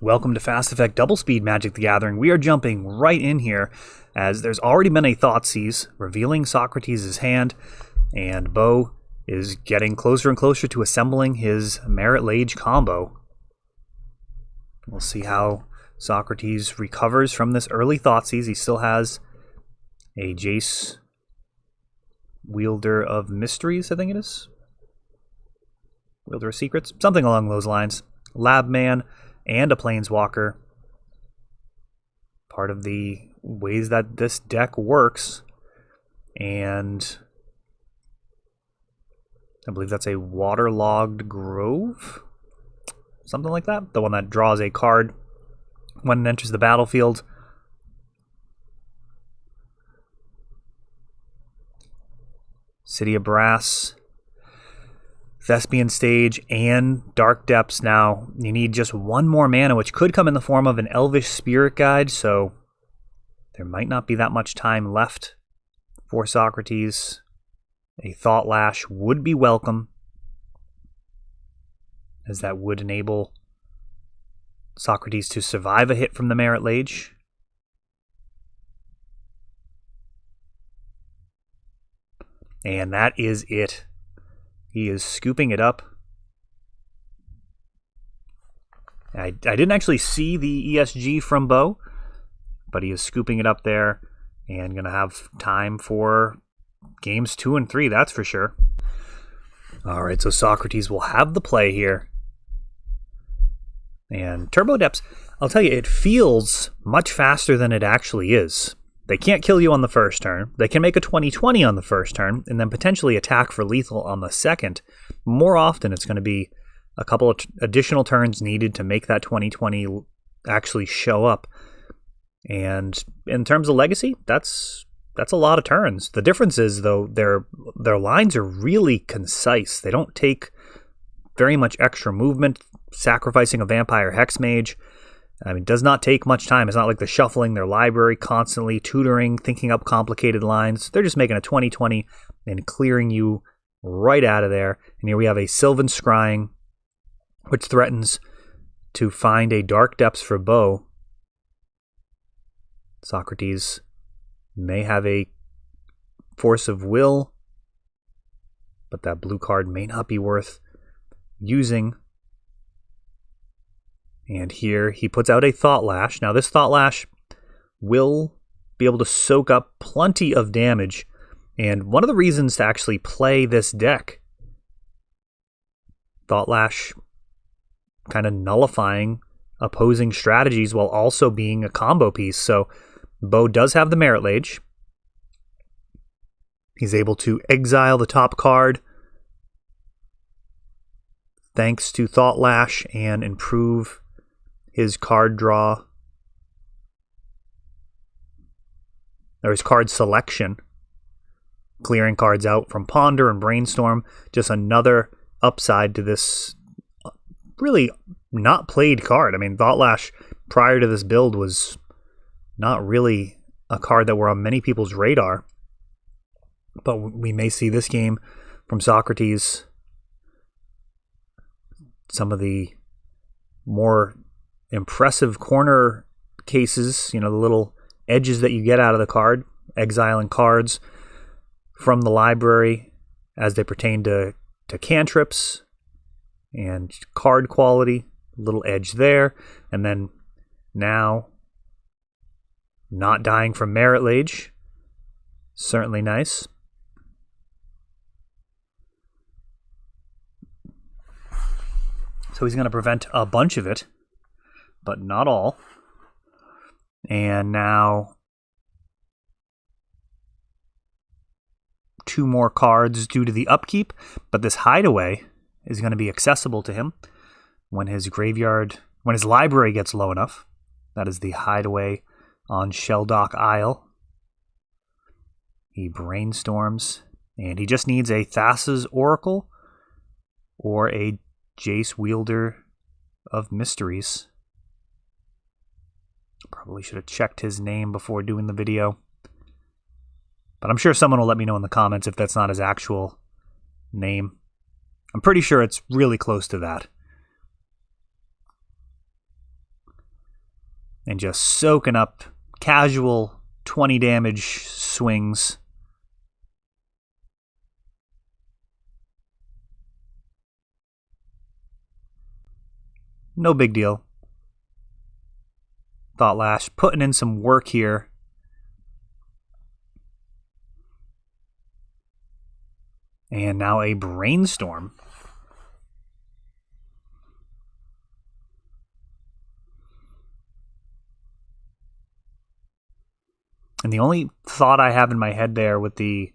Welcome to Fast Effect Double Speed Magic the Gathering. We are jumping right in here as there's already been a Thoughtseize revealing Socrates' hand, and Bo is getting closer and closer to assembling his Merit Lage combo. We'll see how Socrates recovers from this early Thoughtseize. He still has a Jace Wielder of Mysteries, I think it is. Wielder of Secrets, something along those lines. Labman and a Planeswalker. Part of the ways that this deck works. And I believe that's a Waterlogged Grove? Something like that. The one that draws a card when it enters the battlefield. City of Brass, Thespian Stage, and Dark Depths. Now, you need just one more mana, which could come in the form of an Elvish Spirit Guide, so there might not be that much time left for Socrates. A Thought Lash would be welcome, as that would enable Socrates to survive a hit from the Merit Lage. And that is it. He is scooping it up. I didn't actually see the ESG from Bo, but he is scooping it up there and going to have time for games 2 and 3, that's for sure. All right, so Socrates will have the play here. And Turbo Depths, I'll tell you, it feels much faster than it actually is. They can't kill you on the first turn. They can make a 20/20 on the first turn and then potentially attack for lethal on the second. More often, it's going to be a couple of additional turns needed to make that 20/20 actually show up. And in terms of legacy, that's a lot of turns. The difference is, though, their lines are really concise. They don't take very much extra movement. Sacrificing a Vampire Hexmage, it does not take much time. It's not like they're shuffling their library constantly, tutoring, thinking up complicated lines. They're just making a 20/20 and clearing you right out of there. And here we have a Sylvan Scrying, which threatens to find a Dark Depths for Bo. Socrates may have a Force of Will, but that blue card may not be worth using. And here he puts out a Thought Lash. Now this Thought Lash will be able to soak up plenty of damage. And one of the reasons to actually play this deck, Thought Lash kind of nullifying opposing strategies while also being a combo piece. So Bo does have the Merit Lage. He's able to exile the top card thanks to Thought Lash and improve his card draw, or his card selection, clearing cards out from Ponder and Brainstorm. Just another upside to this really not played card. Thought Lash prior to this build was not really a card that were on many people's radar, but we may see this game from Socrates some of the more impressive corner cases, the little edges that you get out of the card, exiling cards from the library as they pertain to cantrips and card quality, little edge there, and then now not dying from Merit Lage, certainly nice. So he's going to prevent a bunch of it, but not all. And now 2 more cards due to the upkeep, but this Hideaway is going to be accessible to him when his library gets low enough. That is the Hideaway on Shelldock Isle. He brainstorms, and he just needs a Thassa's Oracle or a Jace Wielder of Mysteries. Probably should have checked his name before doing the video. But I'm sure someone will let me know in the comments if that's not his actual name. I'm pretty sure it's really close to that. and just soaking up casual 20 damage swings. No big deal. Thought Lash putting in some work here. And now a Brainstorm. And the only thought I have in my head there with the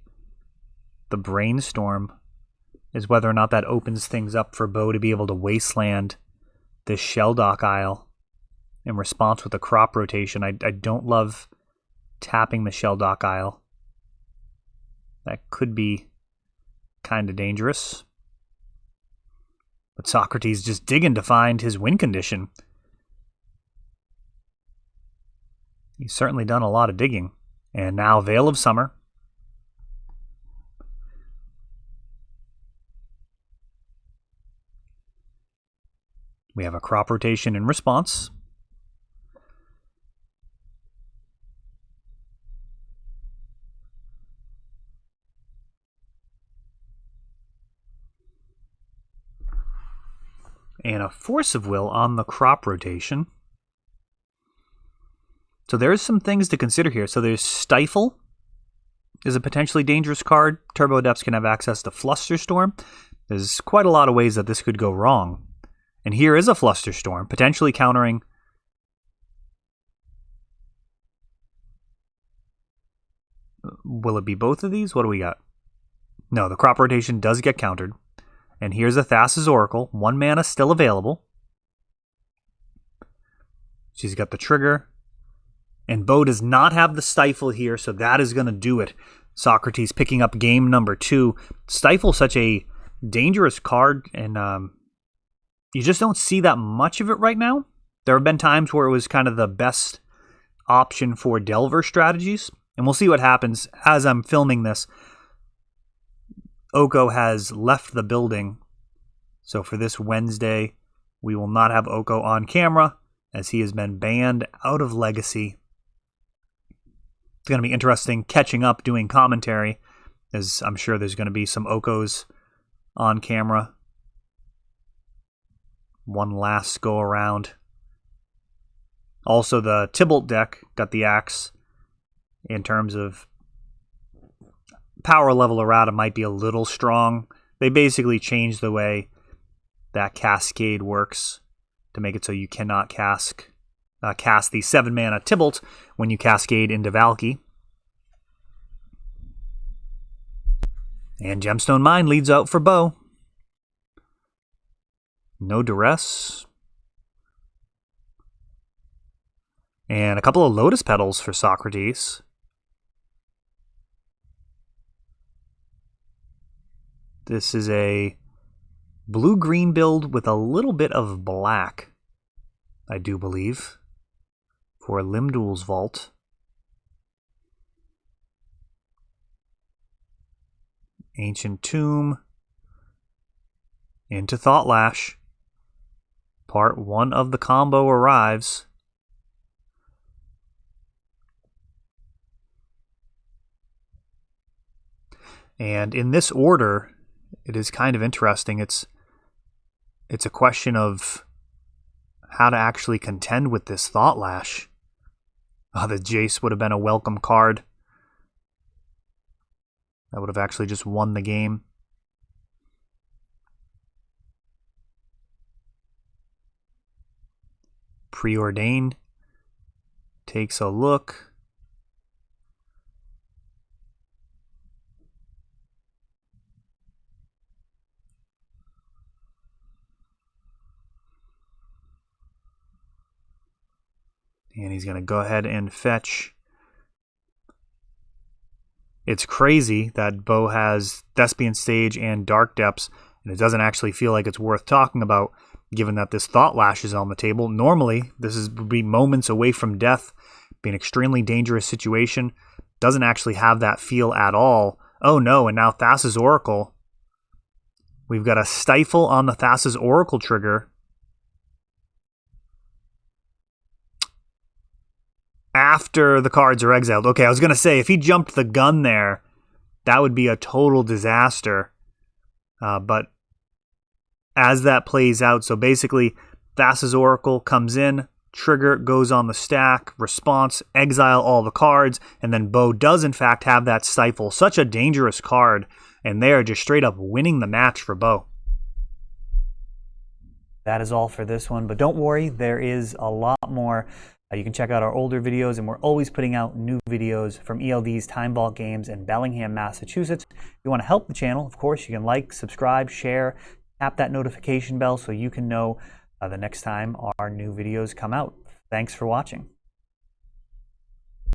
Brainstorm is whether or not that opens things up for Bo to be able to wasteland this Shelldock Isle in response with the crop rotation. I don't love tapping the Shelldock Isle. That could be kind of dangerous. But Socrates just digging to find his win condition. He's certainly done a lot of digging. And now Veil of Summer. We have a crop rotation in response. And a Force of Will on the crop rotation. So there's some things to consider here. So there's Stifle is a potentially dangerous card. Turbo Adepts can have access to Flusterstorm. There's quite a lot of ways that this could go wrong. And here is a Flusterstorm, potentially countering. Will it be both of these? What do we got? No, the crop rotation does get countered. And here's a Thassa's Oracle. 1 mana still available. She's got the trigger. And Bo does not have the Stifle here, so that is going to do it. Socrates picking up game number 2. Stifle, such a dangerous card, and you just don't see that much of it right now. There have been times where it was kind of the best option for Delver strategies, and we'll see what happens. As I'm filming this, Oko has left the building, so for this Wednesday, we will not have Oko on camera, as he has been banned out of Legacy. It's going to be interesting catching up, doing commentary, as I'm sure there's going to be some Okos on camera. One last go around. Also, the Tybalt deck got the axe in terms of power level. Errata might be a little strong. They basically changed the way that Cascade works to make it so you cannot cast the 7-mana Tybalt when you Cascade into Valky. And Gemstone Mine leads out for Bo. No Duress. And a couple of Lotus Petals for Socrates. This is a blue-green build with a little bit of black, I do believe, for Limdul's Vault. Ancient Tomb. Into Thought Lash. Part 1 of the combo arrives. And in this order, it is kind of interesting. It's a question of how to actually contend with this Thought Lash. The Jace would have been a welcome card. That would have actually just won the game. Preordained takes a look. And he's going to go ahead and fetch. It's crazy that Bo has Thespian Stage and Dark Depths, and it doesn't actually feel like it's worth talking about, given that this Thought Lash is on the table. Normally, would be moments away from death, be an extremely dangerous situation. Doesn't actually have that feel at all. Oh no, and now Thassa's Oracle. We've got a Stifle on the Thassa's Oracle trigger. after the cards are exiled. Okay, I was going to say, if he jumped the gun there, that would be a total disaster. But as that plays out, so basically, Thassa's Oracle comes in, trigger goes on the stack, response, exile all the cards, and then Bo does in fact have that Stifle. Such a dangerous card, and they are just straight up winning the match for Bo. That is all for this one, but don't worry, there is a lot more. You can check out our older videos, and we're always putting out new videos from ELD's Time Vault Games in Bellingham, Massachusetts. If you want to help the channel, of course, you can like, subscribe, share, tap that notification bell so you can know the next time our new videos come out. Thanks for watching.